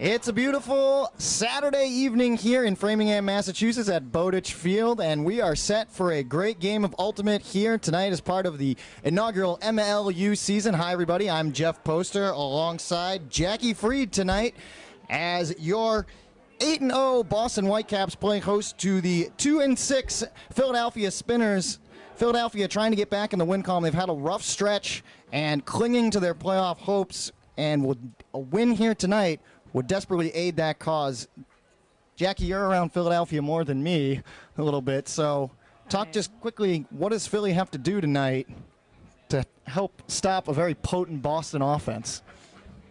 It's a beautiful Saturday evening here in Framingham, Massachusetts at Bowditch Field, and we are set for a great game of Ultimate here tonight as part of the inaugural MLU season. Hi, everybody. I'm Jeff Poster alongside Jackie Freed tonight as your 8-0 Boston Whitecaps play host to the 2-6 Philadelphia Spinners. Philadelphia trying to get back in the win column. They've had a rough stretch and clinging to their playoff hopes, and with a win here tonight would desperately aid that cause. Jackie, you're around Philadelphia more than me a little bit, so talk just quickly, what does Philly have to do tonight to help stop a very potent Boston offense?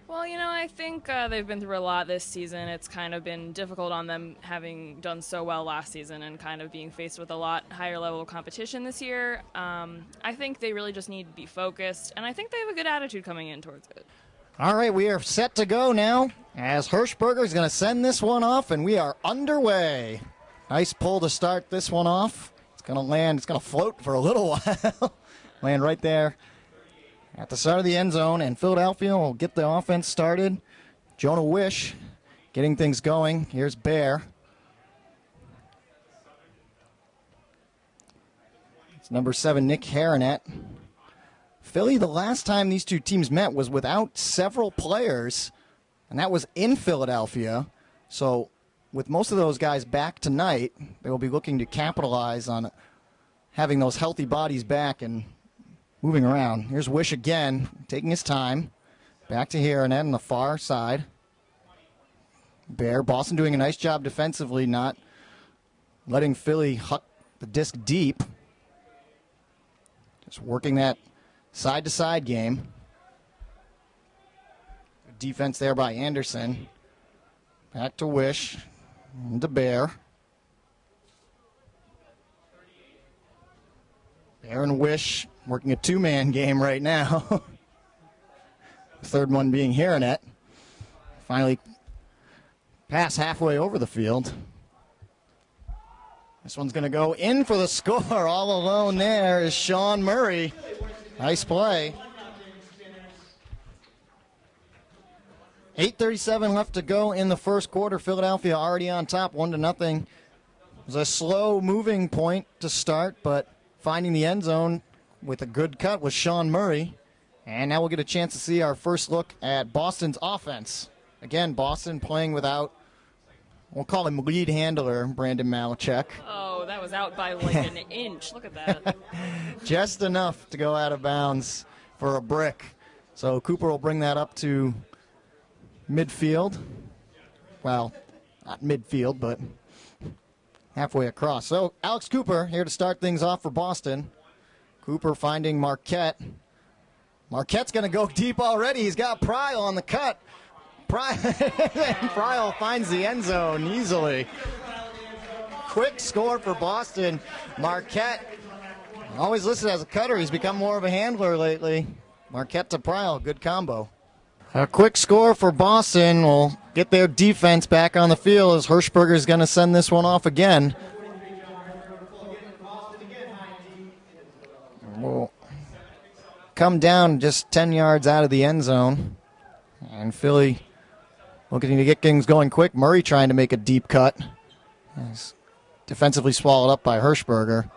Well, I think they've been through a lot this season. It's kind of been difficult on them having done so well last season and kind of being faced with a lot higher level of competition this year. I think they really just need to be focused, and I think they have a good attitude coming in towards it. All right, we are set to go now as Hirschberger is going to send this one off, and we are underway. Nice pull to start this one off. It's going to land. It's going to float for a little while. Land right there at the start of the end zone, and Philadelphia will get the offense started. Jonah Wish getting things going. Here's Bear. It's number 7, Nick Haranet. Philly, the last time these two teams met was without several players, and that was in Philadelphia. So with most of those guys back tonight, they will be looking to capitalize on having those healthy bodies back and moving around. Here's Wish again, taking his time. Back to Haranet on the far side. Bear, Boston doing a nice job defensively, not letting Philly huck the disc deep. Just working that side-to-side game. Good defense there by Anderson. Back to Wish. And to Bear. Bear and Wish working a two-man game right now. The third one being Haranet. Finally pass halfway over the field. This one's going to go in for the score. All alone there is Sean Murray. Nice play. 8:37 left to go in the first quarter. Philadelphia already on top, 1-0. It was a slow moving point to start, but finding the end zone with a good cut was Sean Murray. And now we'll get a chance to see our first look at Boston's offense. Again, Boston playing without, we'll call him lead handler, Brandon Malachek. Oh, that was out by like an inch. Look at that. Just enough to go out of bounds for a brick. So Cooper will bring that up to midfield. Well, not midfield, but halfway across. So Alex Cooper here to start things off for Boston. Cooper finding Marquette. Marquette's going to go deep already. He's got Pryl on the cut. Pryl finds the end zone easily. Quick score for Boston. Marquette, always listed as a cutter. He's become more of a handler lately. Marquette to Pryl, good combo. A quick score for Boston will get their defense back on the field as Hirschberger is going to send this one off again. We'll come down just 10 yards out of the end zone. And Philly looking to get things going quick. Murray trying to make a deep cut. He's defensively swallowed up by Hirschberger.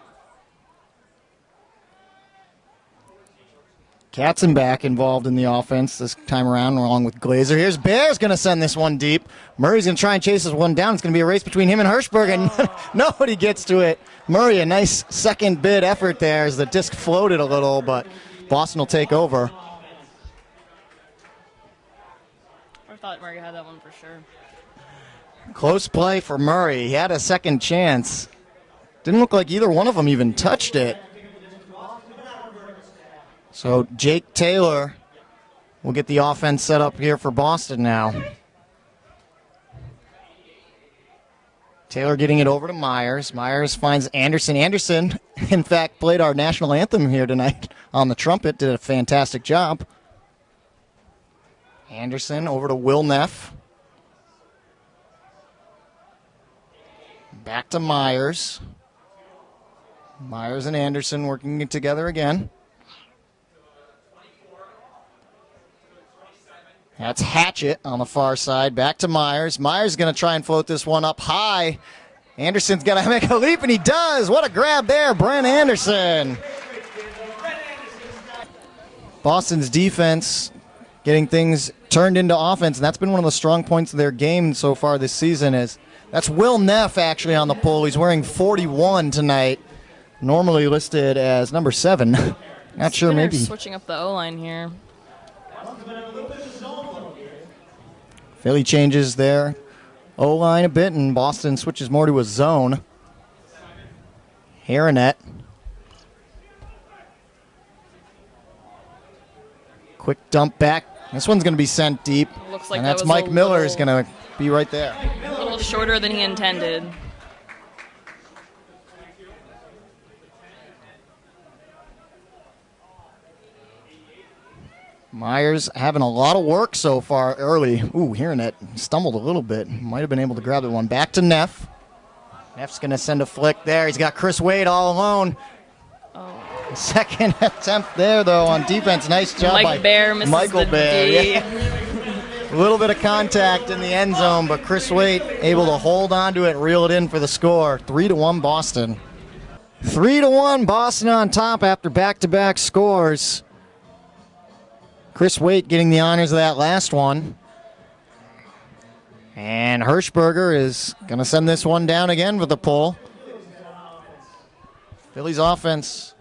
Katzenbach involved in the offense this time around along with Glazer. Here's Bear's going to send this one deep. Murray's going to try and chase this one down. It's going to be a race between him and Hirschberger, and nobody gets to it. Murray, a nice second bid effort there as the disc floated a little, but Boston will take over. I thought Murray had that one for sure. Close play for Murray. He had a second chance. Didn't look like either one of them even touched it. So Jake Taylor will get the offense set up here for Boston now. Taylor getting it over to Myers. Myers finds Anderson. Anderson, in fact, played our national anthem here tonight on the trumpet. Did a fantastic job. Anderson over to Will Neff. Back to Myers. Myers and Anderson working together again. That's Hatchet on the far side. Back to Myers. Myers is going to try and float this one up high. Anderson's got to make a leap, and he does. What a grab there, Brent Anderson. Boston's defense getting things turned into offense, and that's been one of the strong points of their game so far this season. That's Will Neff actually on the pull. He's wearing 41 tonight, normally listed as number 7. Not sure, maybe switching up the O-line here. Philly changes their O-line a bit, and Boston switches more to a zone. Haranet. Quick dump back. This one's going to be sent deep. Looks like and that's Mike Miller is going to be right there. A little shorter than he intended. Myers having a lot of work so far early. Ooh, Haranet stumbled a little bit. Might have been able to grab that one. Back to Neff. Neff's going to send a flick there. He's got Chris Wade all alone. Oh. Second attempt there, though, on defense. Nice job by Michael Bear. Yeah. A little bit of contact in the end zone, but Chris Wade able to hold on to it, reel it in for the score. 3-1 Boston. 3-1 Boston on top after back-to-back scores. Chris Wade getting the honors of that last one. And Hirschberger is going to send this one down again with the pull. Philly's offense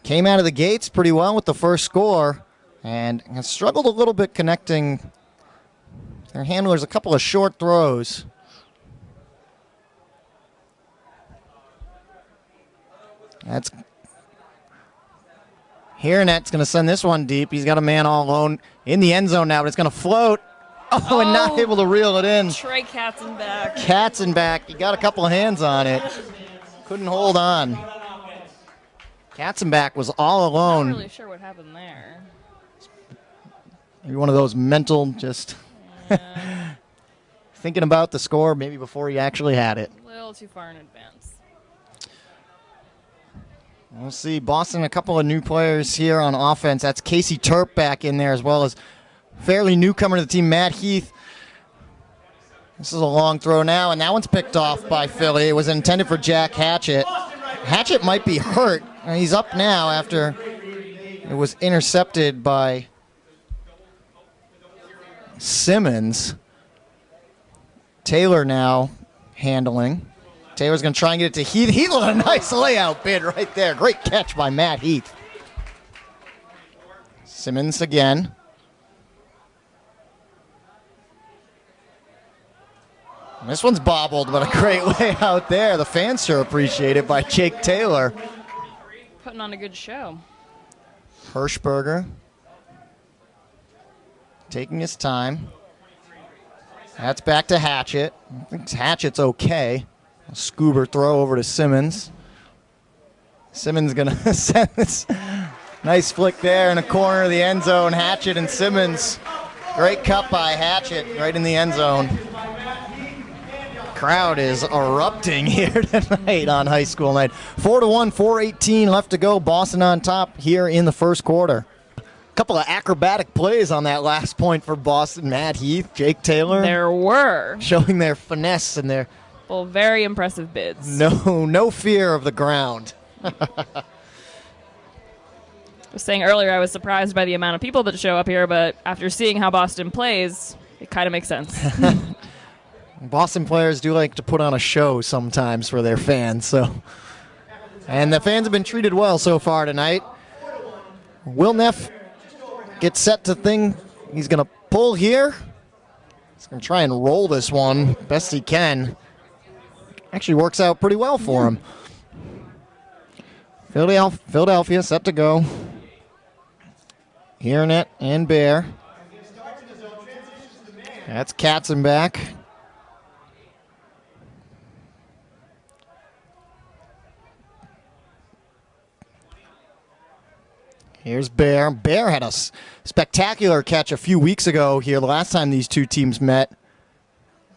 came out of the gates pretty well with the first score and has struggled a little bit connecting their handlers a couple of short throws. That's Harenet's going to send this one deep. He's got a man all alone in the end zone now, but it's going to float. Oh, and not able to reel it in. Trey Katzenbach. Katzenbach, he got a couple of hands on it. Couldn't hold on. Katzenbach was all alone. Not really sure what happened there. Maybe one of those mental, just thinking about the score maybe before he actually had it. A little too far in advance. We'll see. Boston, a couple of new players here on offense. That's Casey Turp back in there, as well as fairly newcomer to the team, Matt Heath. This is a long throw now, and that one's picked off by Philly. It was intended for Jack Hatchett. Hatchett might be hurt. He's up now after it was intercepted by Simmons. Taylor now handling. Taylor's going to try and get it to Heath. Heath with a nice layout bid right there. Great catch by Matt Heath. Simmons again. And this one's bobbled, but a great layout there. The fans sure appreciate it by Jake Taylor. Putting on a good show. Hirschberger taking his time. That's back to Hatchett. I think Hatchett's okay. A scuba throw over to Simmons. Simmons going to send this nice flick there in the corner of the end zone. Hatchett and Simmons. Great cut by Hatchett right in the end zone. Crowd is erupting here tonight on high school night. 4-1, 4:18 left to go. Boston on top here in the first quarter. A couple of acrobatic plays on that last point for Boston. Matt Heath, Jake Taylor. There were. Showing their finesse and their very impressive bids. No fear of the ground. I was saying earlier I was surprised by the amount of people that show up here, but after seeing how Boston plays, it kind of makes sense. Boston players do like to put on a show sometimes for their fans. And the fans have been treated well so far tonight. Will Neff gets set to thing. He's going to pull here. He's going to try and roll this one best he can. Actually works out pretty well for him. Philadelphia set to go. Haranet and Bear. That's Katzenbach. Here's Bear. Bear had a spectacular catch a few weeks ago here, the last time these two teams met.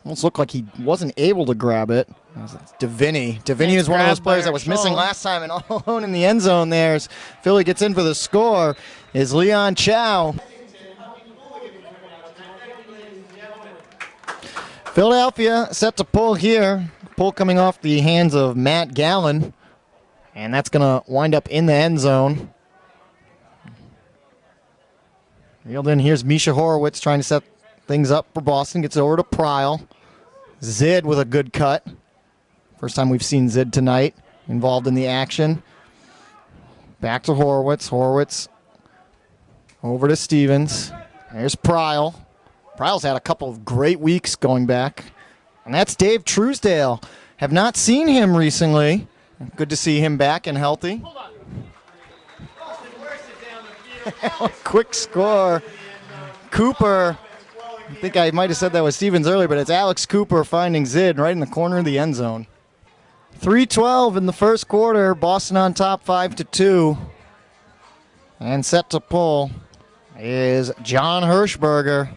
Almost looked like he wasn't able to grab it. Deviney. Deviney is one of those players that was missing last time, and all alone in the end zone there as Philly gets in for the score is Leon Chow. Philadelphia set to pull here. Pull coming off the hands of Matt Gallen. And that's going to wind up in the end zone. Reeled in. Here's Misha Horowitz trying to set things up for Boston. Gets it over to Pryl. Zid with a good cut. First time we've seen Zid tonight involved in the action. Back to Horowitz. Horowitz over to Stevens. There's Pryl. Pryl's had a couple of great weeks going back. And that's Dave Truesdale. Have not seen him recently. Good to see him back and healthy. Quick score. Cooper. I think I might have said that was Stevens earlier, but it's Alex Cooper finding Zid right in the corner of the end zone. 3:12 in the first quarter. Boston on top 5-2. And set to pull is John Hirschberger.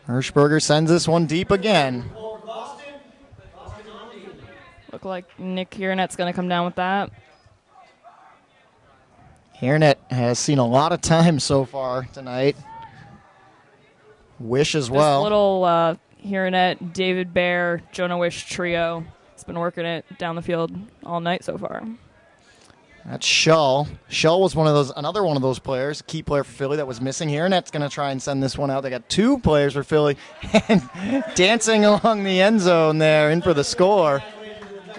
Hirschberger sends this one deep again. Look like Nick Hiernet's going to come down with that. Hiernet has seen a lot of time so far tonight. Wish as well. This little Hiernet, David Bear, Jonah Wish trio. It's been working it down the field all night so far. That's Shull. Shull was another one of those players, key player for Philly that was missing. Hiernet's going to try and send this one out. They got two players for Philly and dancing along the end zone there in for the score.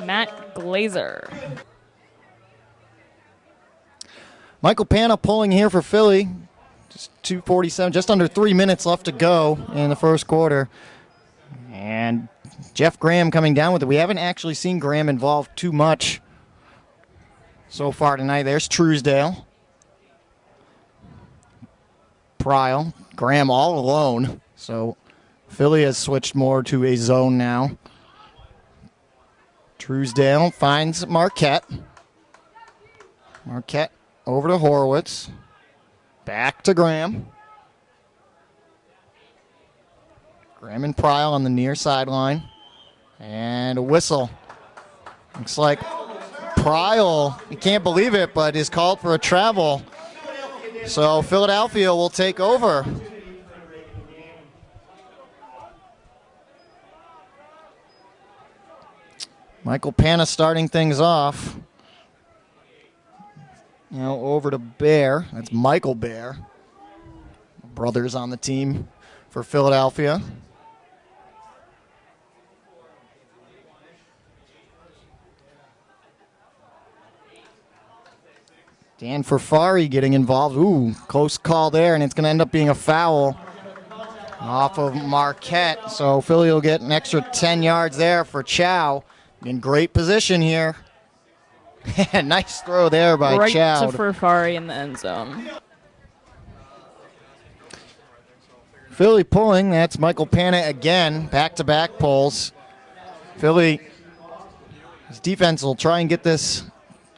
Matt Glazer. Michael Panna pulling here for Philly. Just 2:47, just under 3 minutes left to go in the first quarter. And Jeff Graham coming down with it. We haven't actually seen Graham involved too much so far tonight. There's Truesdale. Pryl. Graham all alone. So Philly has switched more to a zone now. Truesdale finds Marquette. Marquette over to Horowitz. Back to Graham. Graham and Pryl on the near sideline. And a whistle. Looks like Pryl, you can't believe it, but is called for a travel. So Philadelphia will take over. Michael Panna starting things off. Now over to Bear. That's Michael Bear. Brothers on the team for Philadelphia. Dan Furfari getting involved. Ooh, close call there, and it's going to end up being a foul off of Marquette. So Philly will get an extra 10 yards there for Chow. In great position here. Nice throw there by right Chow. Right to Furfari in the end zone. Philly pulling. That's Michael Panna again. Back-to-back pulls. Philly, his defense will try and get this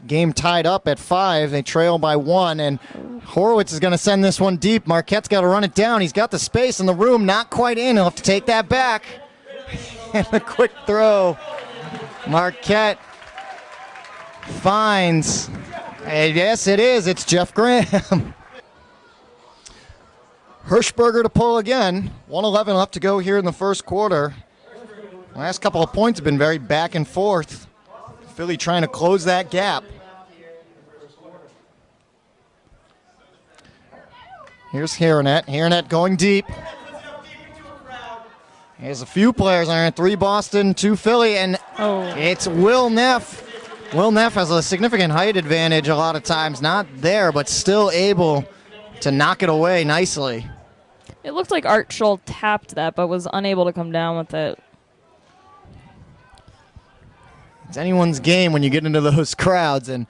game tied up at 5. They trail by 1, and Horowitz is going to send this one deep. Marquette's got to run it down. He's got the space in the room, not quite in. He'll have to take that back. And a quick throw. Marquette finds, and yes, it is. It's Jeff Graham. Hirschberger to pull again. 1:11 left to go here in the first quarter. Last couple of points have been very back and forth. Philly trying to close that gap. Here's Hiernett. Hiernett going deep. There's a few players on there. 3 Boston, 2 Philly, and it's Will Neff. Will Neff has a significant height advantage a lot of times. Not there, but still able to knock it away nicely. It looked like Art Scholl tapped that, but was unable to come down with it. It's anyone's game when you get into those crowds, and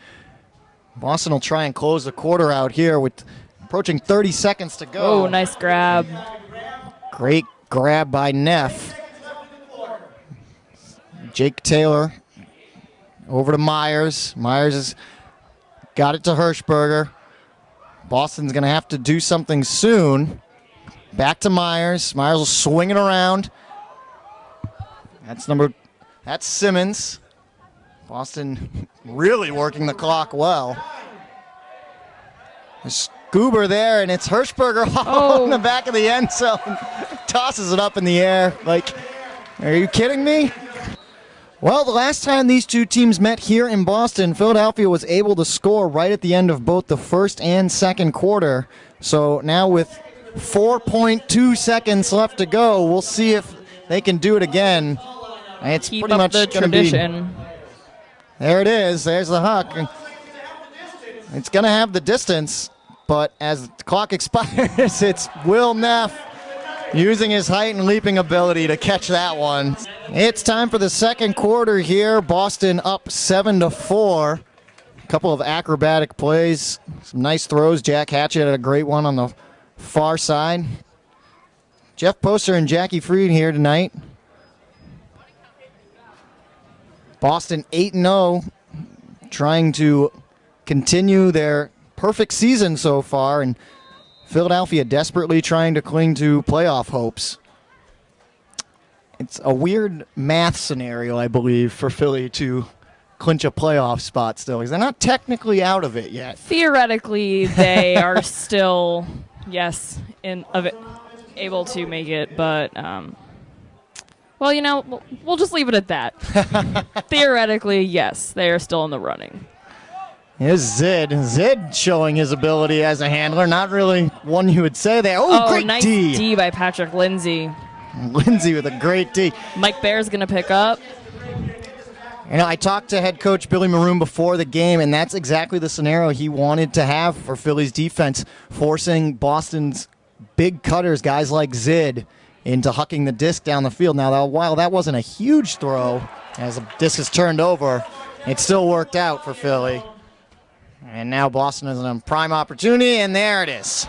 Boston will try and close the quarter out here with approaching 30 seconds to go. Oh, nice grab. Great grab by Neff. Jake Taylor over to Myers. Myers has got it to Hirschberger. Boston's going to have to do something soon. Back to Myers. Myers will swing it around. That's Simmons. Boston really working the clock well. There's Goober there, and it's Hirschberger in the back of the end zone. tosses it up in the air. Like, are you kidding me? Well, the last time these two teams met here in Boston, Philadelphia was able to score right at the end of both the first and second quarter. So now with 4.2 seconds left to go, we'll see if they can do it again. It's Keep pretty up much the going to be. tradition. There it is. There's the huck. It's going to have the distance, but as the clock expires, it's Will Neff using his height and leaping ability to catch that one. It's time for the second quarter here. Boston up 7-4. A couple of acrobatic plays, some nice throws. Jack Hatchett had a great one on the far side. Jeff Poster and Jackie Freed here tonight. Boston 8-0, trying to continue their perfect season so far, and Philadelphia desperately trying to cling to playoff hopes. It's a weird math scenario, I believe, for Philly to clinch a playoff spot still, because they're not technically out of it yet. Theoretically, they are still, yes, able to make it, but, well, you know, we'll just leave it at that. Theoretically, yes, they are still in the running. Here's Zid. Zid showing his ability as a handler. Not really one you would say there. Oh, great nice D. D by Patrick Lindsay. Lindsay with a great D. Mike Bear's going to pick up. You know, I talked to head coach Billy Maroon before the game, and that's exactly the scenario he wanted to have for Philly's defense, forcing Boston's big cutters, guys like Zid, into hucking the disc down the field. Now, while that wasn't a huge throw, as the disc is turned over, it still worked out for Philly. And now Boston is in a prime opportunity, and there it is.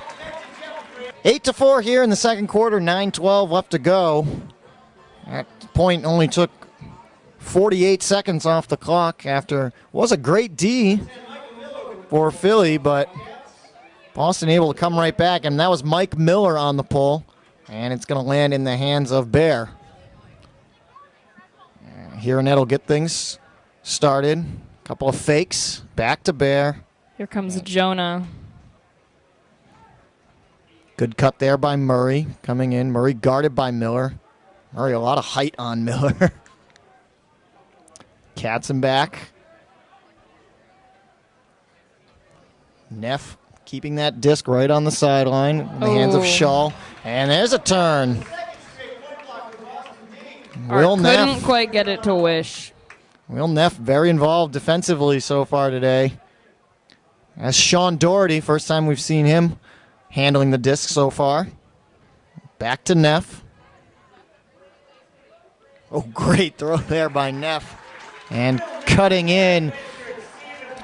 8-4 here in the second quarter, 9:12 left to go. That point only took 48 seconds off the clock after was a great D for Philly, but Boston able to come right back, and that was Mike Miller on the pull, and it's going to land in the hands of Bear. Here and that'll get things started. A couple of fakes, back to Bear. Here comes Jonah. Good cut there by Murray coming in. Murray guarded by Miller. Murray, a lot of height on Miller. Katzenbach. Neff keeping that disc right on the sideline in the hands of Shull. And there's a turn. Will Neff couldn't quite get it to Wish. Will Neff very involved defensively so far today. That's Sean Doherty, first time we've seen him handling the disc so far. Back to Neff. Oh, great throw there by Neff. And cutting in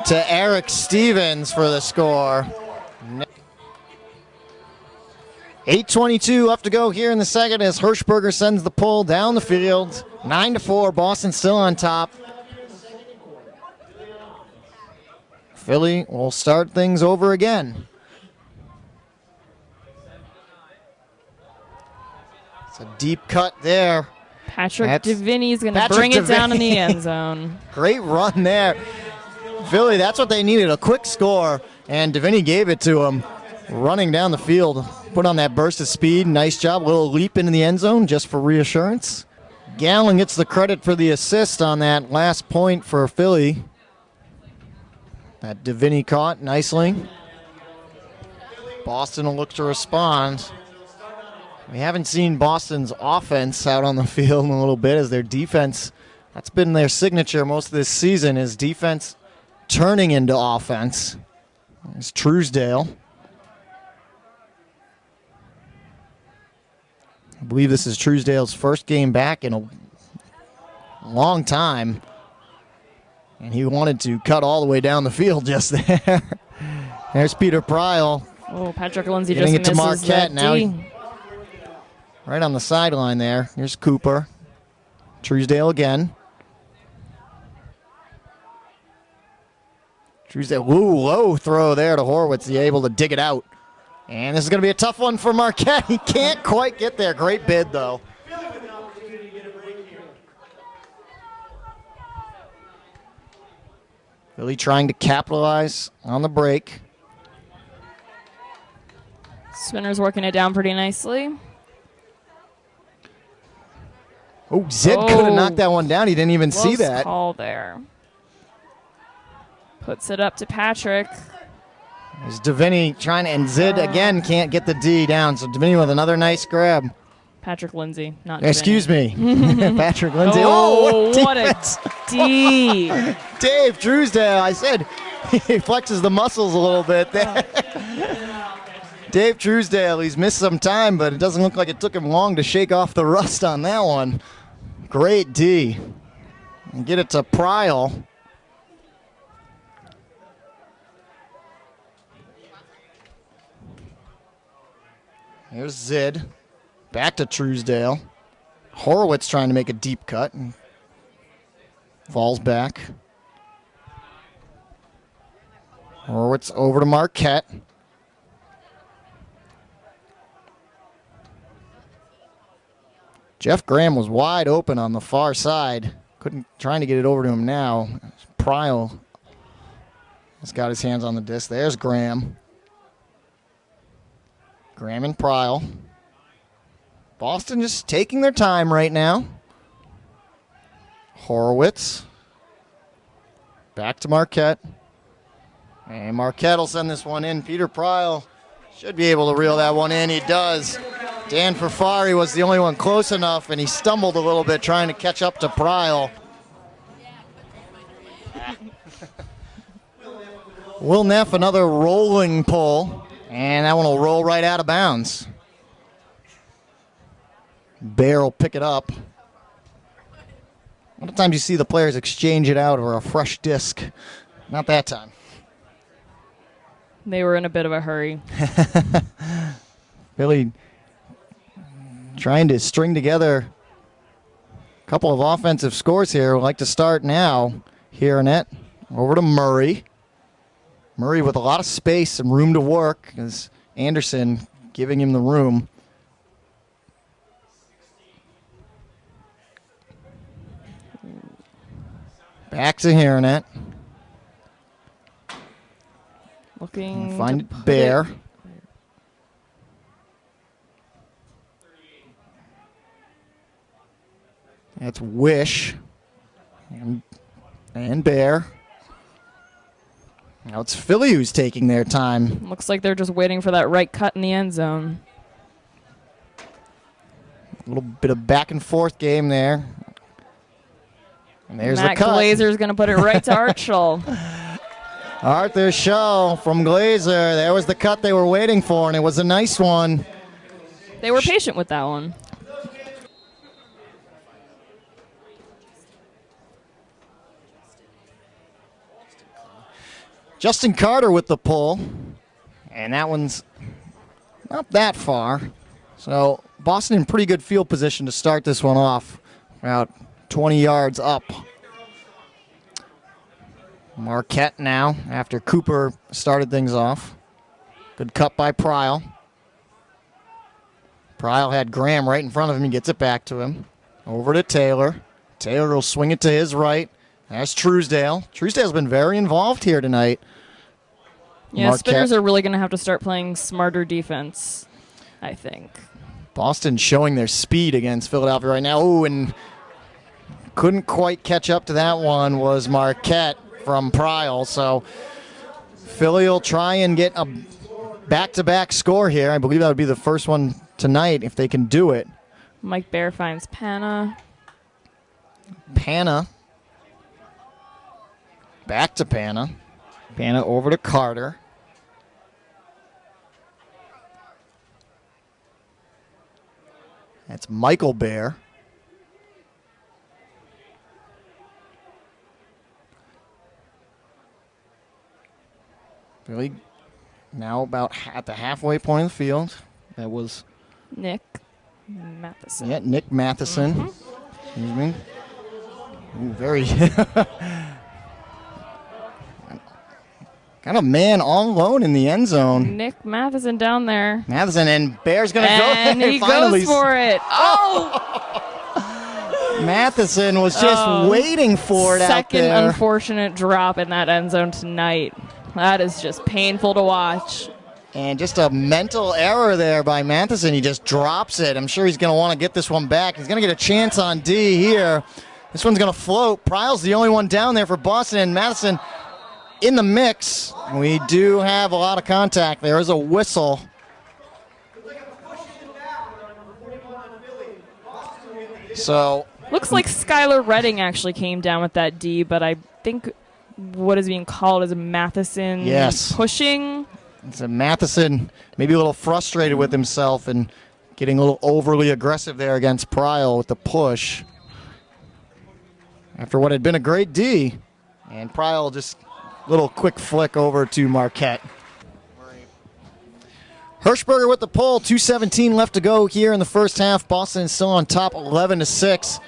to Eric Stevens for the score. 8:22 left to go here in the second as Hirschberger sends the pull down the field. 9-4, Boston still on top. Philly will start things over again. It's a deep cut there. Patrick Deviney is going to bring it down in the end zone. Great run there. Philly, that's what they needed, a quick score, and Deviney gave it to him. Running down the field, put on that burst of speed. Nice job, a little leap into the end zone just for reassurance. Gallen gets the credit for the assist on that last point for Philly. That Deviney caught nicely. Boston will look to respond. We haven't seen Boston's offense out on the field in a little bit as their defense, that's been their signature most of this season, is defense turning into offense. There's Truesdale. I believe this is Truesdale's first game back in a long time. And he wanted to cut all the way down the field just there. There's Peter Pryl. Oh, Patrick Lindsay getting just it to misses Marquette. that Now D. Right on the sideline there. Here's Cooper. Truesdale again. Truesdale, low throw there to Horwitz. He able to dig it out. And this is going to be a tough one for Marquette. He can't quite get there. Great bid, though. Really trying to capitalize on the break. Spinner's working it down pretty nicely. Oh, Zid could have knocked that one down. He didn't even see that. Call there. Puts it up to Patrick. There's Davini trying to, and Zid again can't get the D down. So Davini with another nice grab. Patrick Lindsay, not Excuse me. Patrick Lindsay. Oh, what a D. Dave Truesdale, I said he flexes the muscles a little bit there. Dave Truesdale, he's missed some time, but it doesn't look like it took him long to shake off the rust on that one. Great D. And get it to Pryal. Here's Zid. Back to Truesdale. Horowitz trying to make a deep cut. And falls back. Horowitz over to Marquette. Jeff Graham was wide open on the far side. Trying to get it over to him now. Pryal has got his hands on the disc. There's Graham. Graham and Pryal. Boston just taking their time right now. Horowitz. Back to Marquette. And Marquette will send this one in. Peter Pryal should be able to reel that one in. He does. Dan Ferfari was the only one close enough, and he stumbled a little bit trying to catch up to Pryal. Will Neff, another rolling pull, and that one will roll right out of bounds. Bear will pick it up. A lot of times you see the players exchange it out over a fresh disc. Not that time. They were in a bit of a hurry. Really trying to string together a couple of offensive scores here. We'd like to start now here in it. Over to Murray. Murray with a lot of space and room to work as Anderson giving him the room. Back to Haranet. Looking find it Bear. That's Wish. And Bear. Now it's Philly who's taking their time. Looks like they're just waiting for that right cut in the end zone. A little bit of back and forth game there. And there's Matt the cut. Glazer's going to put it right to Archel. Arthur Shaw from Glazer. There was the cut they were waiting for, and it was a nice one. They were patient with that one. Justin Carter with the pull, and that one's not that far. So Boston in pretty good field position to start this one off, about 20 yards up. Marquette now, after Cooper started things off. Good cut by Pryal. Pryal had Graham right in front of him. He gets it back to him. Over to Taylor. Taylor will swing it to his right. That's Truesdale. Truesdale's been very involved here tonight. Yeah, Spinners are really going to have to start playing smarter defense, I think. Boston showing their speed against Philadelphia right now. Oh, and couldn't quite catch up to that one was Marquette from Pryal. So Philly will try and get a back-to-back score here. I believe that would be the first one tonight if they can do it. Mike Bear finds Panna. Panna. Back to Panna. Panna over to Carter. That's Michael Bear. Really now about at the halfway point of the field. That was Nick Matheson. Yeah, Nick Matheson. Mm-hmm. Excuse me. Ooh, very kind of man all alone in the end zone. Nick Matheson down there. Matheson, and Bear's going to go. And he finally goes for it. Oh! Matheson was just waiting for it out there. Second unfortunate drop in that end zone tonight. That is just painful to watch. And just a mental error there by Matheson. He just drops it. I'm sure he's going to want to get this one back. He's going to get a chance on D here. This one's going to float. Pryle's the only one down there for Boston, and Matheson in the mix. We do have a lot of contact. There is a whistle. So looks like Skylar Redding actually came down with that D, but I think what is being called is a Matheson pushing. It's a Matheson maybe a little frustrated with himself and getting a little overly aggressive there against Pryle with the push. After what had been a great D. And Pryle just a little quick flick over to Marquette. Hirschberger with the pull, 2:17 left to go here in the first half. Boston is still on top 11-6.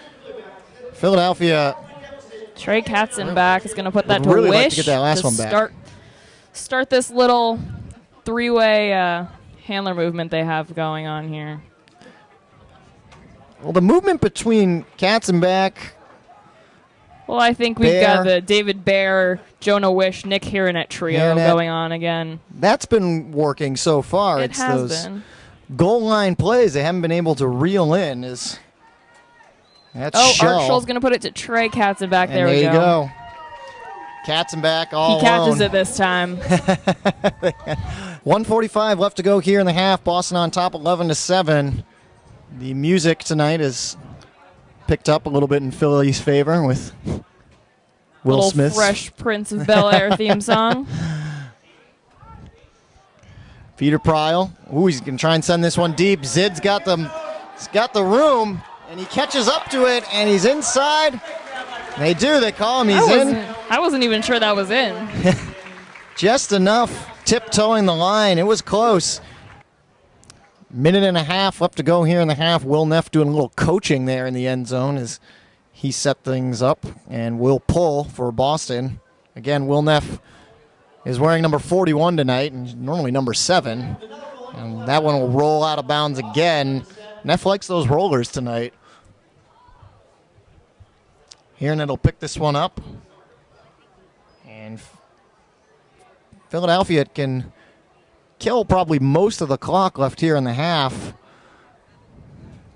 Philadelphia. Trey Katzenbach is going to put that to really Wish like to get that last one back. Start this little three-way handler movement they have going on here. Well, the movement between Katzenbach. Well, I think we've got the David Bear, Jonah Wish, Nick Hironet trio going on again. That's been working so far. It's those goal line plays they haven't been able to reel in. That's Archul's going to put it to Trey Katzenbach. There we go. There you go. Katzenbach all He catches it this time. 1:45 left to go here in the half. Boston on top 11-7. The music tonight is picked up a little bit in Philly's favor with Will Smith's Fresh Prince of Bel-Air theme song. Peter Pryle. Ooh, he's going to try and send this one deep. Zid's got the room, and he catches up to it, and he's inside. They do. They call him. He's in. I wasn't even sure that was in. Just enough tiptoeing the line. It was close. Minute and a half left to go here in the half. Will Neff doing a little coaching there in the end zone as he set things up and will pull for Boston. Again, Will Neff is wearing number 41 tonight and normally number 7. And that one will roll out of bounds again. Neff likes those rollers tonight. Here, will pick this one up. And Philadelphia can kill probably most of the clock left here in the half,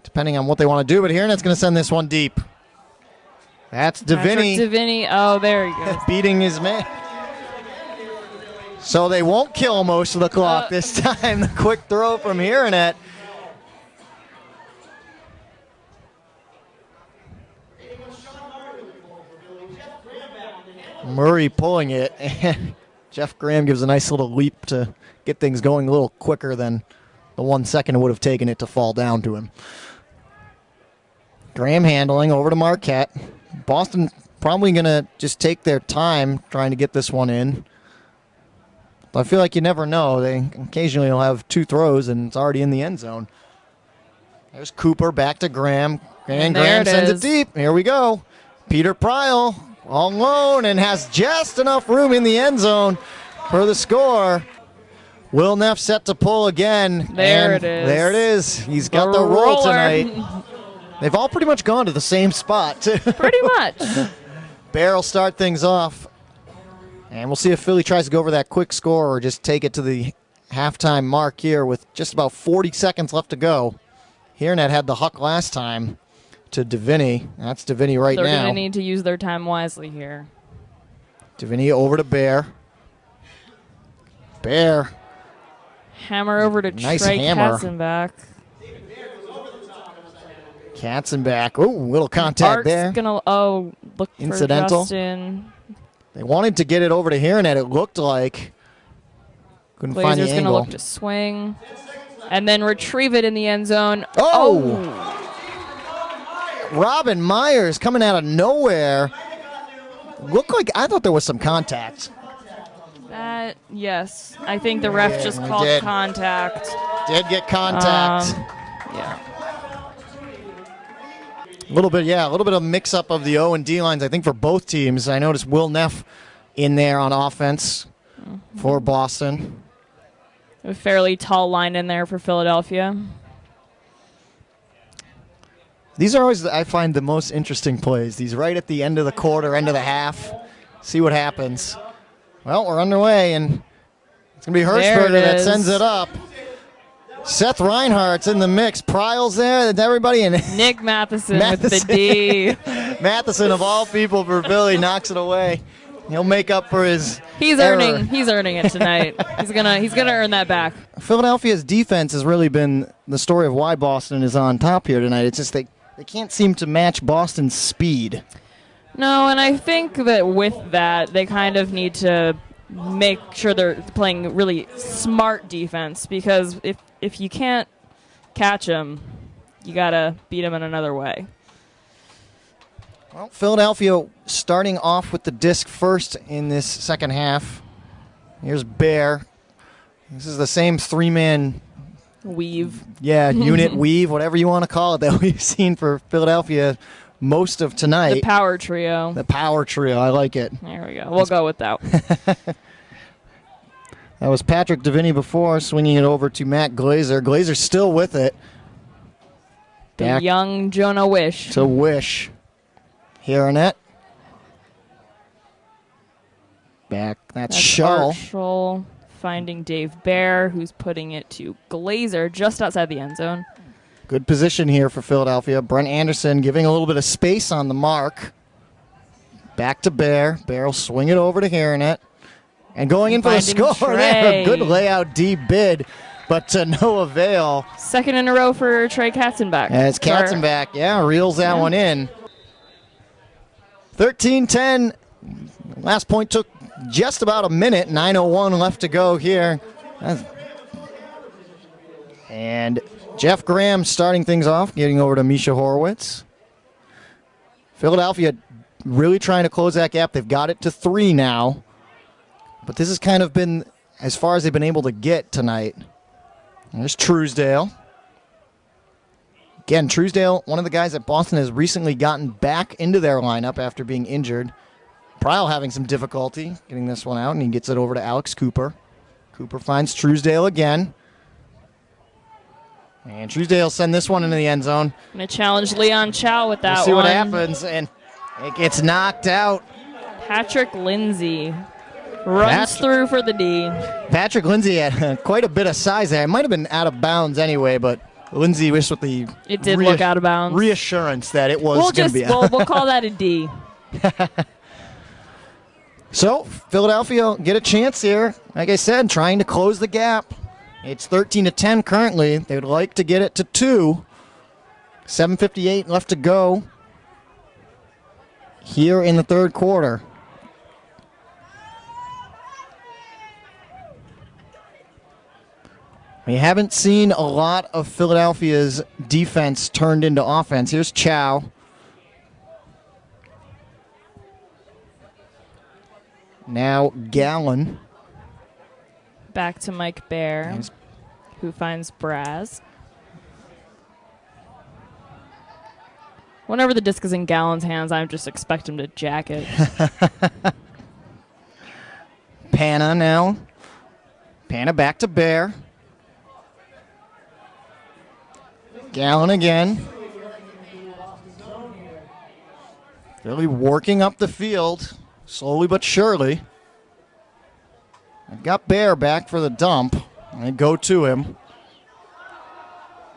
depending on what they want to do. But Hiernet's going to send this one deep. That's Deviney. Deviney. Oh, there he goes. Beating his man. So they won't kill most of the clock this time. The quick throw from Hiernet. Murray pulling it. And Jeff Graham gives a nice little leap to get things going a little quicker than the 1 second it would have taken it to fall down to him. Graham handling over to Marquette. Boston probably going to just take their time trying to get this one in. But I feel like you never know. They occasionally will have 2 throws and it's already in the end zone. There's Cooper back to Graham. And Graham sends it deep. Here we go. Peter Pryle all alone and has just enough room in the end zone for the score. Will Neff set to pull again. There it is. There it is. He's got the roll tonight. They've all pretty much gone to the same spot, too. Pretty much. Bear will start things off. And we'll see if Philly tries to go over that quick score or just take it to the halftime mark here with just about 40 seconds left to go. Hiernett had the huck last time to Deviney. That's Deviney right now. They're going to need to use their time wisely here. Deviney over to Bear. Bear. Hammer over to Trey Katzenbach. Katzenbach. Ooh, little contact Art's there. Gonna, look incidental. For Justin. They wanted to get it over to Hiernett, it looked like. Couldn't find the angle. Glazer's going to look to swing. And then retrieve it in the end zone. Oh! Robin Myers coming out of nowhere. Looked like, I thought there was some contact. Yes. I think the ref just called contact. Did get contact. Yeah. A little bit of mix-up of the O and D lines, I think, for both teams. I noticed Will Neff in there on offense for Boston. A fairly tall line in there for Philadelphia. These are always, I find, the most interesting plays. These right at the end of the quarter, end of the half. See what happens. Well, we're underway, and It's going to be Hirschberger that sends it up. Seth Reinhardt's in the mix. Pryle's there. That's everybody. And Nick Matheson with the D. Matheson, of all people, for Philly, knocks it away. He'll make up for his error. He's earning it tonight. he's gonna earn that back. Philadelphia's defense has really been the story of why Boston is on top here tonight. It's just they can't seem to match Boston's speed. No, and I think that with that, they kind of need to make sure they're playing really smart defense, because if you can't catch them, you got to beat them in another way. Well, Philadelphia starting off with the disc first in this second half. Here's Bear. This is the same three-man weave. Yeah, unit weave, whatever you want to call it, that we've seen for Philadelphia most of tonight. The power trio. The power trio. I like it. There we go. We'll go with that. That was Patrick Deviney before, swinging it over to Matt Glazer. Glazer's still with it. The young Jonah Wish. To Wish. Here on it. Back. That's Shull. Shull finding Dave Bear, who's putting it to Glazer just outside the end zone. Good position here for Philadelphia. Brent Anderson giving a little bit of space on the mark. Back to Bear. Bear will swing it over to Haranet. And going in for the score there. A good layout D bid, but to no avail. Second in a row for Trey Katzenbach. As Katzenbach, reels that one in. 13-10. Last point took just about a minute. 9:01 left to go here. And Jeff Graham starting things off, getting over to Misha Horowitz. Philadelphia really trying to close that gap. They've got it to 3 now. But this has kind of been as far as they've been able to get tonight. There's Truesdale. Again, Truesdale, one of the guys that Boston has recently gotten back into their lineup after being injured. Pryle having some difficulty getting this one out, and he gets it over to Alex Cooper. Cooper finds Truesdale again. And Truesdale send this one into the end zone. Going to challenge Leon Chow with that we'll see what happens, and it gets knocked out. Patrick Lindsay runs through for the D. Patrick Lindsay had quite a bit of size there. It might have been out of bounds anyway, but Lindsay wished with the it did look out of bounds. Reassurance that it was going to be out. We'll call that a D. So, Philadelphia get a chance here. Like I said, trying to close the gap. It's 13-10 currently. They would like to get it to 2. 7:58 left to go here in the third quarter. We haven't seen a lot of Philadelphia's defense turned into offense. Here's Chow. Now Gallen. Back to Mike Bear, who finds Braz. Whenever the disc is in Gallen's hands, I just expect him to jack it. Panna now. Panna back to Bear. Gallen again. Really working up the field, slowly but surely. I've got Bear back for the dump. I go to him.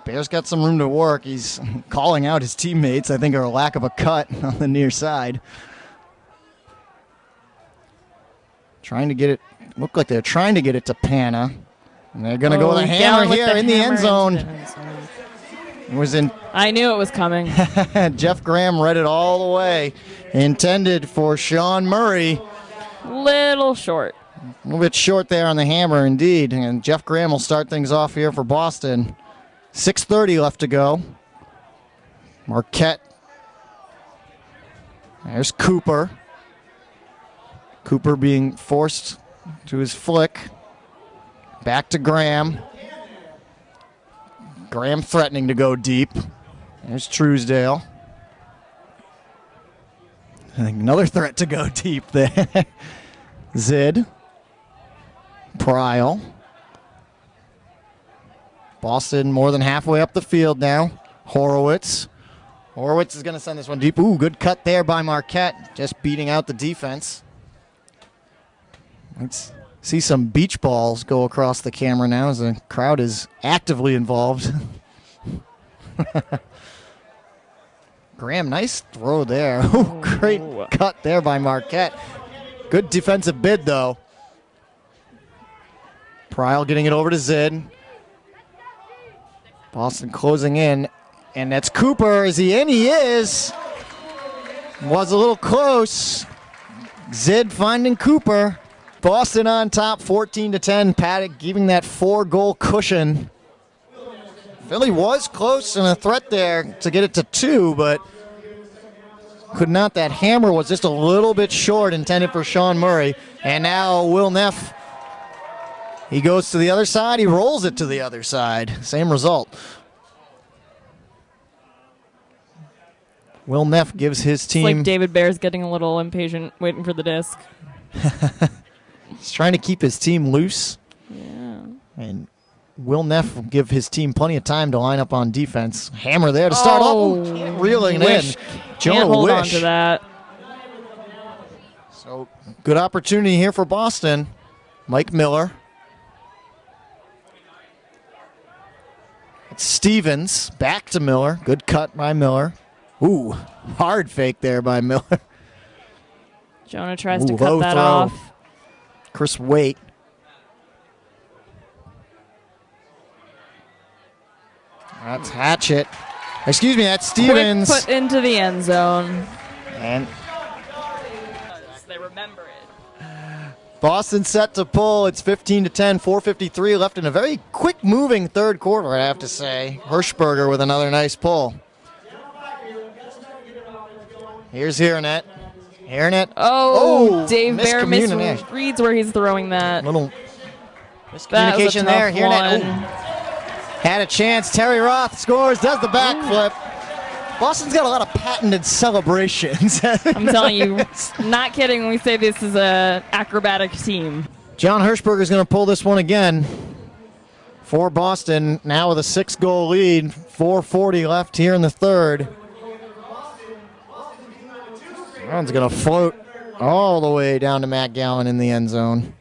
Bear's got some room to work. He's calling out his teammates, I think, are a lack of a cut on the near side. Trying to get it, look like they're trying to get it to Panna. And they're going to go with a hammer here in the end zone. It was in. I knew it was coming. Jeff Graham read it all the way. Intended for Sean Murray. Little short. A little bit short there on the hammer, indeed. And Jeff Graham will start things off here for Boston. 6:30 left to go. Marquette. There's Cooper. Cooper being forced to his flick. Back to Graham. Graham threatening to go deep. There's Truesdale. I think another threat to go deep there. Zid. Pryle. Boston more than halfway up the field now. Horowitz. Horowitz is going to send this one deep. Ooh, good cut there by Marquette. Just beating out the defense. Let's See some beach balls go across the camera now as the crowd is actively involved. Graham, nice throw there. Oh, great cut there by Marquette. Good defensive bid, though. Pryl getting it over to Zid. Boston closing in, and that's Cooper. Is he in? He is. Was a little close. Zid finding Cooper. Boston on top, 14-10. Paddock giving that 4-goal cushion. Philly was close and a threat there to get it to 2, but could not. That hammer was just a little bit short, intended for Sean Murray. And now Will Neff, he goes to the other side. He rolls it to the other side. Same result. Will Neff gives his team... It's like David Bear's getting a little impatient, waiting for the disc. He's trying to keep his team loose. Yeah. And Will Neff will give his team plenty of time to line up on defense. Hammer there to start off. Reeling in. Can't hold on to that. So good opportunity here for Boston. Mike Miller. It's Stevens. Back to Miller. Good cut by Miller. Ooh, hard fake there by Miller. Jonah tries to cut that off. Chris Waite. That's Hatchet. Excuse me, that's Stevens. Quick put into the end zone. And they remember it. Boston set to pull. It's 15-10, 4:53 left in a very quick-moving third quarter, I have to say. Hirschberger with another nice pull. Here's Hiernet. Hiernet. Oh, Dave Bear misreads where he's throwing that. Little miscommunication there. Hiernet had a chance. Terry Roth scores, does the backflip. Boston's got a lot of patented celebrations. I'm telling you, not kidding when we say this is an acrobatic team. John Hirschberger's going to pull this one again for Boston, now with a 6-goal lead. 4:40 left here in the third. That one's going to float all the way down to Matt Gallen in the end zone.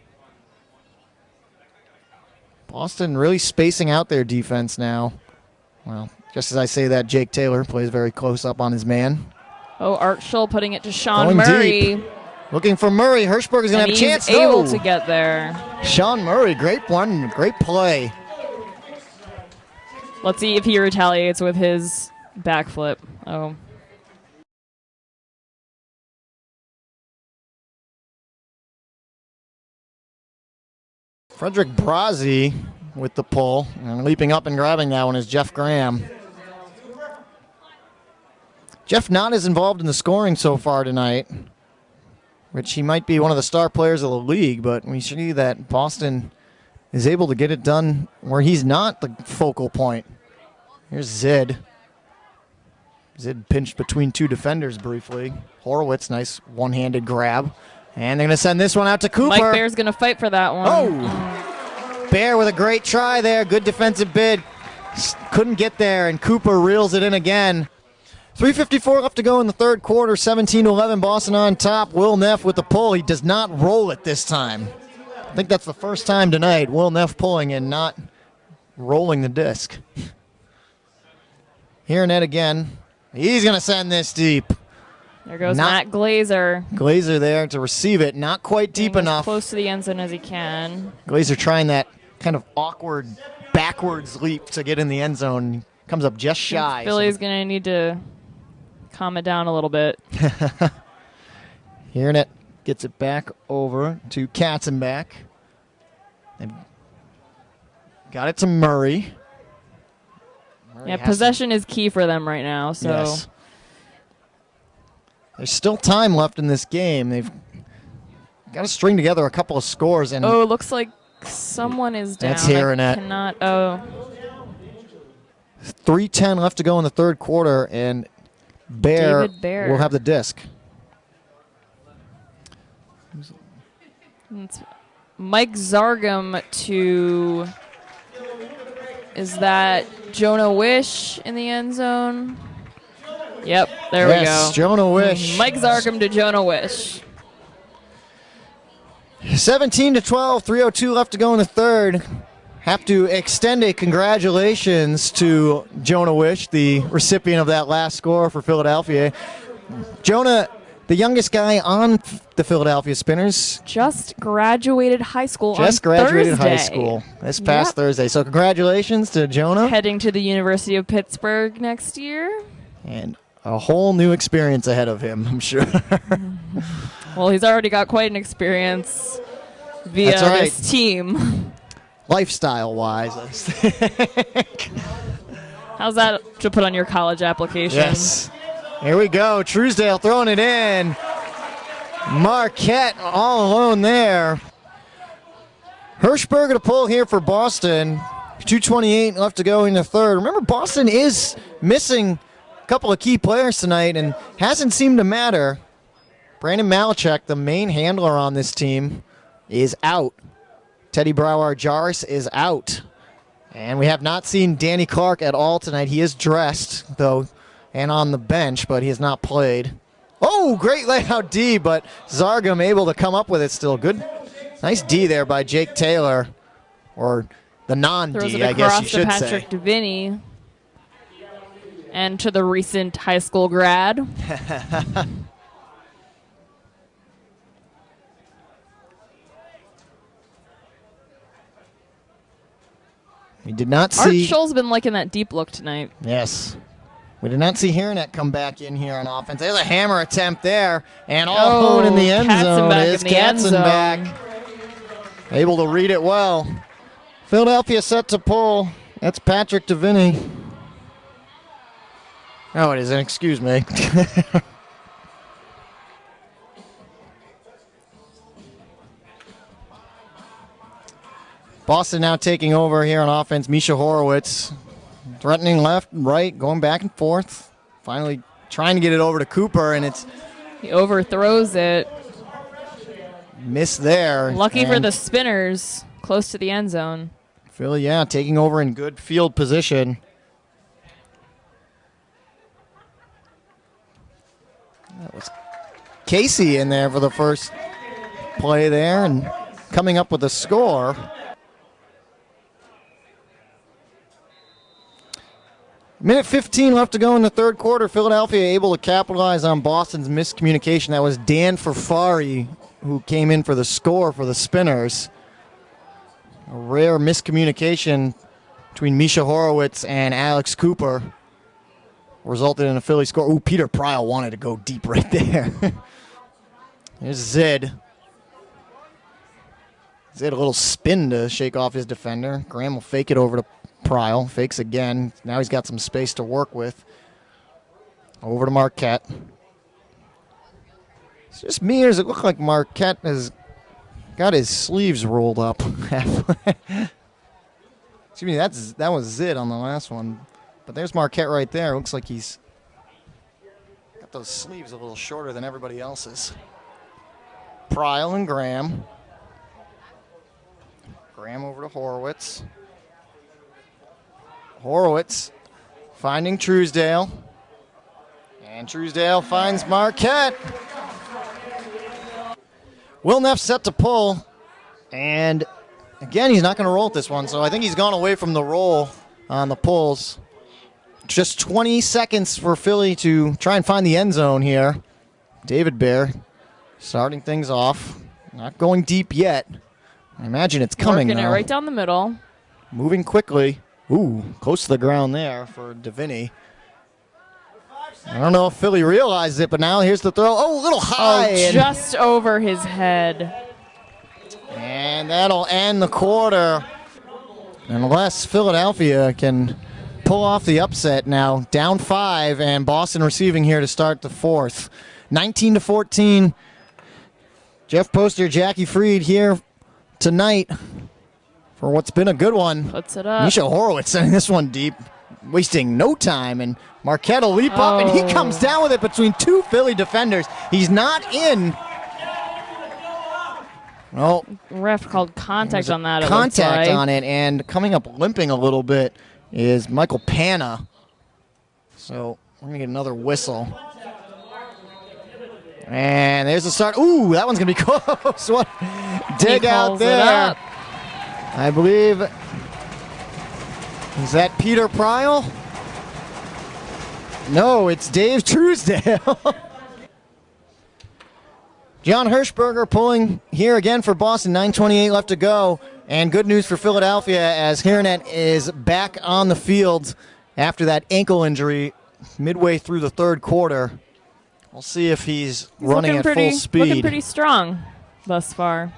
Boston really spacing out their defense now. Well, just as I say that, Jake Taylor plays very close up on his man. Oh, Art Schull putting it to Sean Murray. Deep. Looking for Murray. Hirschberger's going to have a chance. He's able to get there. Sean Murray, great one, great play. Let's see if he retaliates with his backflip. Oh. Frederick Brazzi with the pull, and leaping up and grabbing that one is Jeff Graham. Jeff not as involved in the scoring so far tonight, which he might be one of the star players of the league, but we see that Boston is able to get it done where he's not the focal point. Here's Zid. Zid pinched between two defenders briefly. Horowitz, nice one-handed grab. And they're going to send this one out to Cooper. Mike Bear's going to fight for that one. Oh! Bear with a great try there. Good defensive bid. Couldn't get there, and Cooper reels it in again. 3:54 left to go in the third quarter. 17-11, Boston on top. Will Neff with the pull. He does not roll it this time. I think that's the first time tonight. Will Neff pulling and not rolling the disc. Here Ned again. He's going to send this deep. There goes Matt Glazer. Glazer there to receive it. Not quite deep enough. As close to the end zone as he can. Glazer trying that kind of awkward backwards leap to get in the end zone. Comes up just shy. Philly's going to need to calm it down a little bit. Hiernet gets it back over to Katzenbach. They've got it to Murray. Yeah, possession is key for them right now. So. Yes. There's still time left in this game. They've got to string together a couple of scores. And it looks like someone is down. That's Hiernet. Cannot. Oh. 3:10 left to go in the third quarter, and Bear will have the disc. It's Mike Zargum to... Is that Jonah Wish in the end zone? Yep, there we go. Jonah Wish. Mike Zargum to Jonah Wish. 17-12, 3:02 left to go in the third. Have to extend a congratulations to Jonah Wish, the recipient of that last score for Philadelphia. Jonah, the youngest guy on the Philadelphia Spinners. Just graduated high school on Thursday. Just graduated high school this past Thursday. So congratulations to Jonah. Heading to the University of Pittsburgh next year. And a whole new experience ahead of him, I'm sure. Well, he's already got quite an experience via this team. Lifestyle-wise, I think. How's that to put on your college application? Yes. Here we go. Truesdale throwing it in. Marquette all alone there. Hirschberger to pull here for Boston. 2:28 left to go in the third. Remember, Boston is missing a couple of key players tonight and hasn't seemed to matter. Brandon Malachek, the main handler on this team, is out. Teddy Brouwer-Jaris is out. And we have not seen Danny Clark at all tonight. He is dressed, though, and on the bench, but he has not played. Oh, great layout D, but Zargum able to come up with it still. Good. Nice D there by Jake Taylor, or the non-D, I guess you should say. Patrick Deviney, and to the recent high school grad. We did not see. Art Scholl's been liking that deep look tonight. Yes. We did not see Haranet come back in here on offense. There's a hammer attempt there, and all in the end zone is Katzenbach. Able to read it well. Philadelphia set to pull. That's Patrick Deviney. Oh, it isn't. Excuse me. Boston now taking over here on offense. Misha Horowitz threatening left and right, going back and forth. Finally trying to get it over to Cooper, and he overthrows it. Miss there. Lucky for the Spinners, close to the end zone. Philly, yeah, taking over in good field position. That was Casey in there for the first play there and coming up with a score. Minute 15 left to go in the third quarter. Philadelphia able to capitalize on Boston's miscommunication. That was Dan Fafari who came in for the score for the Spinners. A rare miscommunication between Misha Horowitz and Alex Cooper resulted in a Philly score. Ooh, Peter Pryl wanted to go deep right there. Here's Zid. Zid a little spin to shake off his defender. Graham will fake it over to Pryl. Fakes again. Now he's got some space to work with. Over to Marquette. It's just me, or does it look like Marquette has got his sleeves rolled up halfway? Excuse me, that was Zid on the last one. But there's Marquette right there. Looks like he's got those sleeves a little shorter than everybody else's. Pryl and Graham. Graham over to Horowitz. Horowitz finding Truesdale. And Truesdale finds Marquette. Will Neff set to pull. And again, he's not going to roll at this one, so I think he's gone away from the roll on the pulls. Just 20 seconds for Philly to try and find the end zone here. David Bear starting things off. Not going deep yet. I imagine it's coming Working now. It right down the middle. Moving quickly. Ooh, close to the ground there for Deviney. I don't know if Philly realized it, but now here's the throw. Oh, a little high. Oh, just over his head. And that'll end the quarter. Unless Philadelphia can pull off the upset now. Down 5, and Boston receiving here to start the fourth. 19-14. Jeff Poster, Jackie Freed here tonight for what's been a good one. Puts it up. Misha Horowitz sending this one deep, wasting no time, and Marquette will leap up, and he comes down with it between two Philly defenders. He's not in. Well, ref called contact on that. Contact on it, and coming up limping a little bit is Michael Panna. So we're going to get another whistle. And there's the start. Ooh, that one's going to be close. What? dig out there. I believe, is that Peter Pryl? No, it's Dave Truesdale. John Hirschberger pulling here again for Boston, 9:28 left to go. And good news for Philadelphia as Haranet is back on the field after that ankle injury midway through the third quarter. We'll see if he's running at full speed. Looking pretty strong thus far.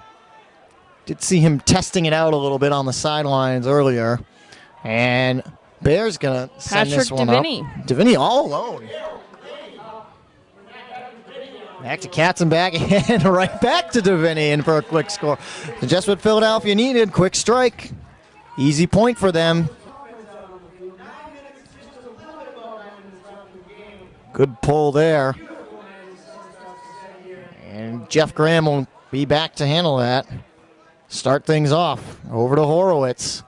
Did see him testing it out a little bit on the sidelines earlier. And Bear's going to send this one up. Deviney all alone. Back to Katzenbach and right back to Deviney in for a quick score. Just what Philadelphia needed. Quick strike. Easy point for them. Good pull there. And Jeff Graham will be back to handle that. Start things off. Over to Horowitz.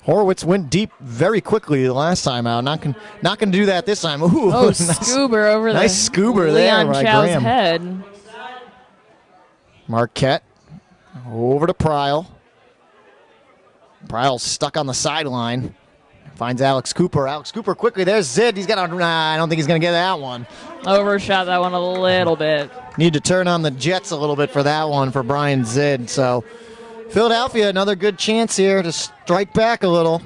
Horowitz went deep very quickly the last time out. Not gonna do that this time. Ooh, oh, nice, Scoober over there. Nice Scoober there by Graham. Head. Marquette over to Pryl. Pryl's stuck on the sideline. Finds Alex Cooper. Alex Cooper quickly. There's Zid. He's got. I don't think he's gonna get that one. Overshot that one a little bit. Need to turn on the jets a little bit for that one for Brian Zid. So Philadelphia, another good chance here to strike back a little.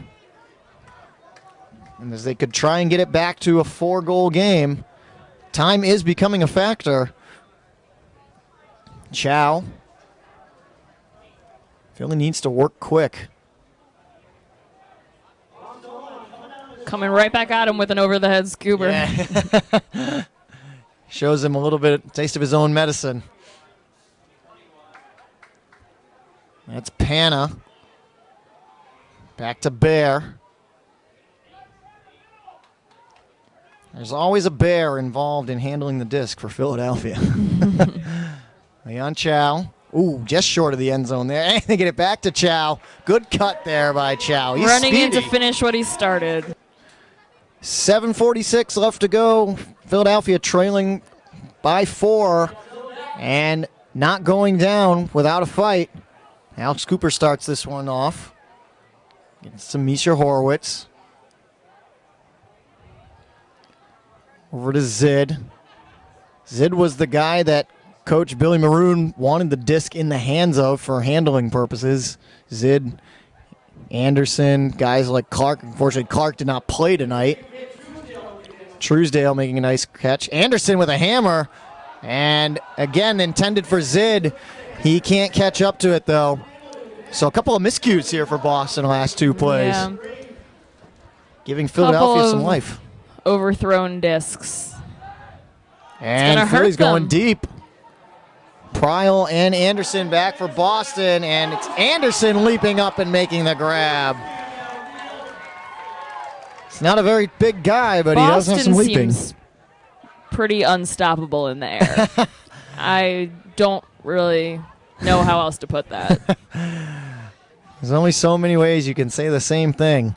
And as they could try and get it back to a 4-goal game. Time is becoming a factor. Chow. Philly needs to work quick. Coming right back at him with an over-the-head Scoober. Yeah. Shows him a little bit taste of his own medicine. That's Panna. Back to Bear. There's always a bear involved in handling the disc for Philadelphia. Leon Chow. Ooh, just short of the end zone there. And they get it back to Chow. Good cut there by Chow. He's running speedy. in to finish what he started. 7:46 left to go. Philadelphia trailing by 4 and not going down without a fight. Alex Cooper starts this one off. Gets to Misha Horowitz. Over to Zid. Zid was the guy that Coach Billy Maroon wanted the disc in the hands of for handling purposes. Zid, Anderson, guys like Clark. Unfortunately, Clark did not play tonight. Truesdale making a nice catch. Anderson with a hammer. And again, intended for Zid. He can't catch up to it, though. So a couple of miscues here for Boston the last 2 plays. Yeah. Giving Philadelphia some life. Overthrown discs. And Philly's going deep. Pryl and Anderson back for Boston. And it's Anderson leaping up and making the grab. It's not a very big guy, but he does have some leaping. Seems pretty unstoppable in the air. I don't really know how else to put that. There's only so many ways you can say the same thing.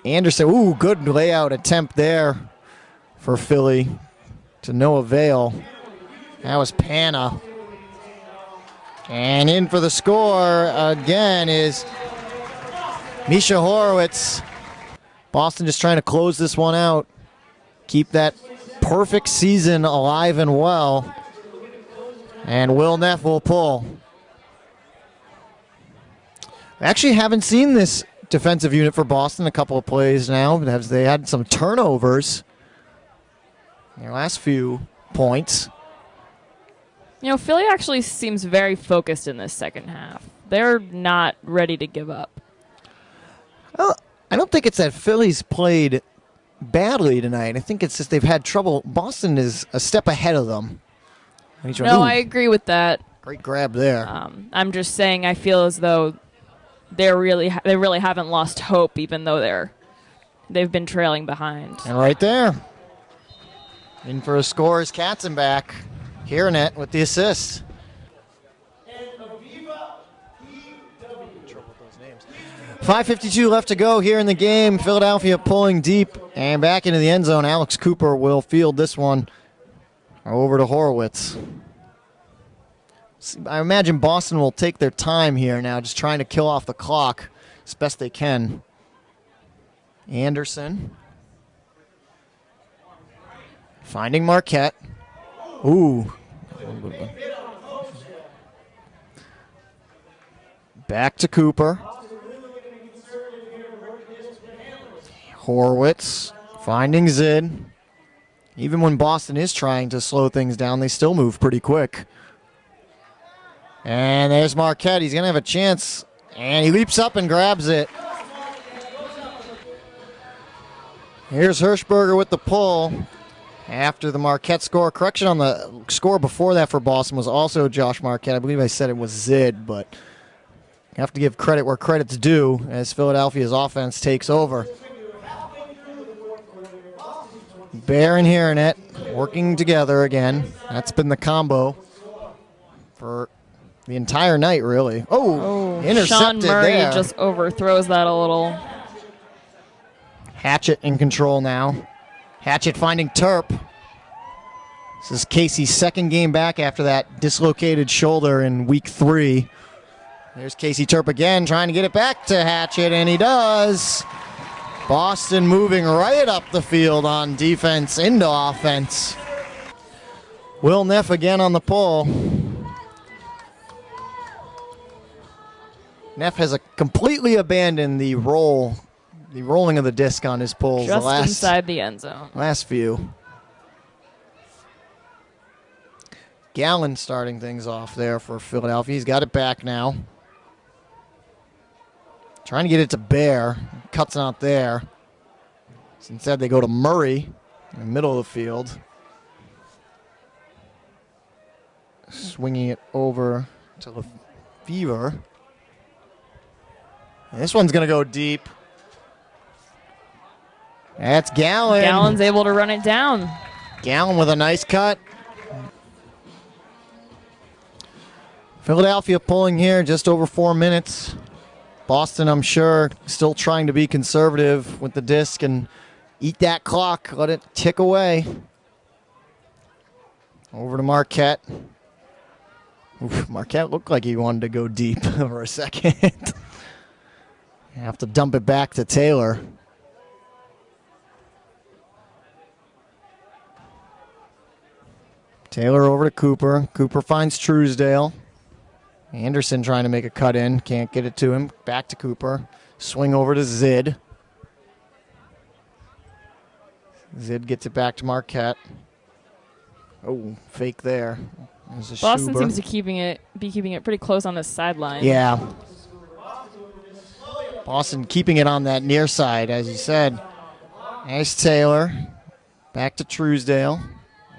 Anderson, ooh, good layout attempt there for Philly to no avail. That was Panna. And in for the score again is Misha Horowitz. Boston just trying to close this one out. Keep that perfect season alive and well. And Will Neff will pull. I actually haven't seen this defensive unit for Boston a couple of plays now. They had some turnovers in their last few points. You know, Philly actually seems very focused in this second half. They're not ready to give up. Well, I don't think it's that Philly's played badly tonight. I think it's just they've had trouble. Boston is a step ahead of them. No, I agree with that. Great grab there. I'm just saying I feel as though they really haven't lost hope, even though they've been trailing behind. And right there, in for a score is Katzenbach. Haranet with the assist. 5:52 left to go here in the game. Philadelphia pulling deep and back into the end zone. Alex Cooper will field this one. Over to Horowitz. I imagine Boston will take their time here now, just trying to kill off the clock as best they can. Anderson. Finding Marquette. Ooh. Back to Cooper. Horowitz finding Zid. Even when Boston is trying to slow things down, they still move pretty quick. And there's Marquette. He's going to have a chance. And he leaps up and grabs it. Here's Hirschberger with the pull. After the Marquette score. Correction on the score before that for Boston was also Josh Marquette. I believe I said it was Zid, but you have to give credit where credit's due as Philadelphia's offense takes over. Bear and Haranet working together again. That's been the combo for the entire night, really. Oh, intercepted Sean Murray there. just overthrows that a little. Hatchett in control now. Hatchett finding Terp. This is Casey's second game back after that dislocated shoulder in week 3. There's Casey Terp again, trying to get it back to Hatchett, and he does. Boston moving right up the field on defense into offense. Will Neff again on the pull. Neff has completely abandoned the rolling of the disc on his pulls. Just inside the end zone. Last few. Gallen starting things off there for Philadelphia. He's got it back now. Trying to get it to Bear. Cuts out there. Instead, they go to Murray in the middle of the field. Swinging it over to Lefevre. This one's going to go deep. That's Gallen. Gallen's able to run it down. Gallen with a nice cut. Philadelphia pulling here just over 4 minutes. Boston, I'm sure, still trying to be conservative with the disc and eat that clock. Let it tick away. Over to Marquette. Oof, Marquette looked like he wanted to go deep for a second. Have to dump it back to Taylor. Taylor over to Cooper. Cooper finds Truesdale. Anderson trying to make a cut in. Can't get it to him. Back to Cooper. Swing over to Zid. Zid gets it back to Marquette. Oh, fake there. Boston seems to be keeping it pretty close on the sideline. Yeah. Boston keeping it on that near side, as you said. Nice Taylor. Back to Truesdale.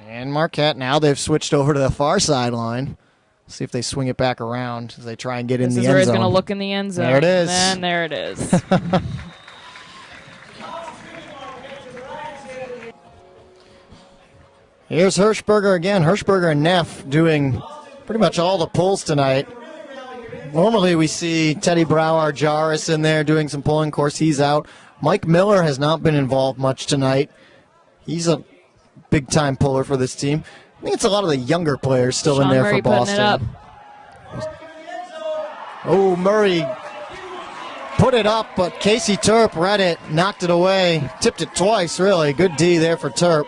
And Marquette. Now they've switched over to the far sideline. See if they swing it back around as they try and get in the end zone. This is where he's going to look in the end zone. There it is. And there it is. Here's Hirschberger again. Hirschberger and Neff doing pretty much all the pulls tonight. Normally we see Teddy Brouwer, Jarvis in there doing some pulling. Of course, he's out. Mike Miller has not been involved much tonight. He's a big-time puller for this team. I think it's a lot of the younger players still Sean in there Murray for Boston. It up. Oh, Murray put it up, but Casey Terp read it, knocked it away, tipped it twice, really. Good D there for Terp.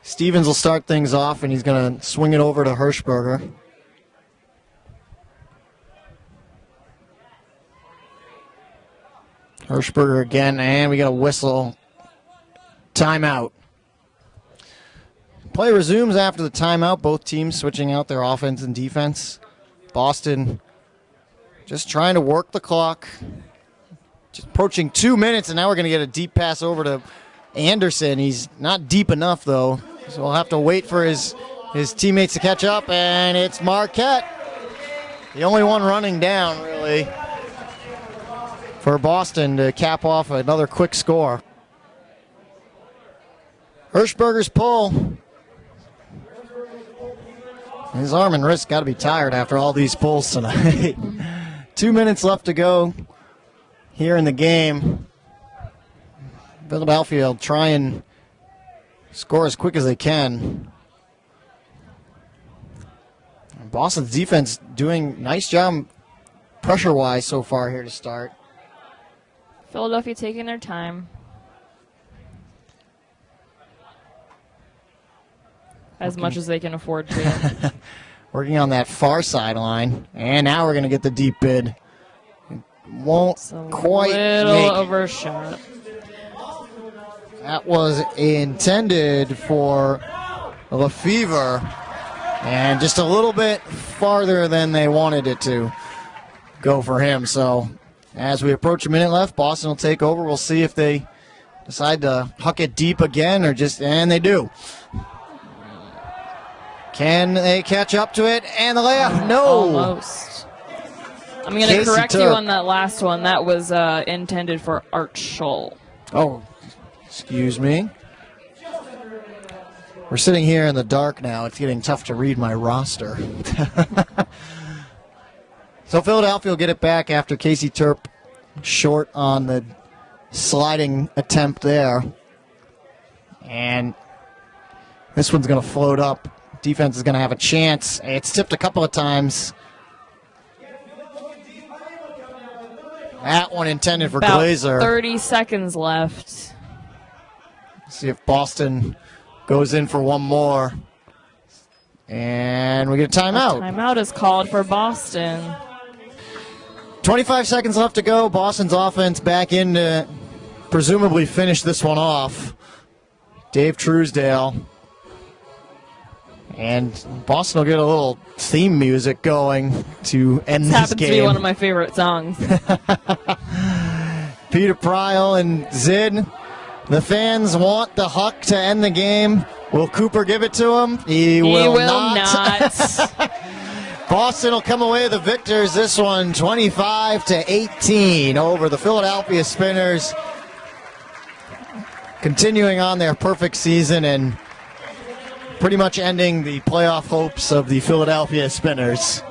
Stevens will start things off, and he's going to swing it over to Hirschberger. Hirschberger again, and we got a whistle. Timeout. Play resumes after the timeout. Both teams switching out their offense and defense. Boston just trying to work the clock. Just approaching 2 minutes, and now we're going to get a deep pass over to Anderson. He's not deep enough, though, so we'll have to wait for his teammates to catch up, and it's Marquette. The only one running down, really, for Boston to cap off another quick score. Hirschberger's pull. His arm and wrist got to be tired after all these pulls tonight. 2 minutes left to go here in the game. Philadelphia will try and score as quick as they can. Boston's defense doing a nice job pressure-wise so far here to start. Philadelphia taking their time. As much as they can afford to. Working on that far sideline. And now we're going to get the deep bid. Won't quite make it. Overshot. That was intended for Lefevre. And just a little bit farther than they wanted it to go for him. So as we approach a minute left, Boston will take over. We'll see if they decide to huck it deep again or just, and they do. Can they catch up to it? And the layup, no. Almost. I'm going to correct you on that last one. That was intended for Art Scholl. Oh, excuse me. We're sitting here in the dark now. It's getting tough to read my roster. So Philadelphia will get it back after Casey Turp short on the sliding attempt there. And this one's going to float up. Defense is going to have a chance. It's tipped a couple of times. That one intended for About Glazer. 30 seconds left. See if Boston goes in for one more. And we get a timeout. A timeout is called for Boston. 25 seconds left to go. Boston's offense back in to presumably finish this one off. Dave Truesdale. And Boston will get a little theme music going to end this game. Happens to be one of my favorite songs. Peter Pryl and Zid. The fans want the Huck to end the game. Will Cooper give it to him? He will not. Boston will come away the victors. This one 25-18 over the Philadelphia Spinners. Continuing on their perfect season and pretty much ending the playoff hopes of the Philadelphia Spinners.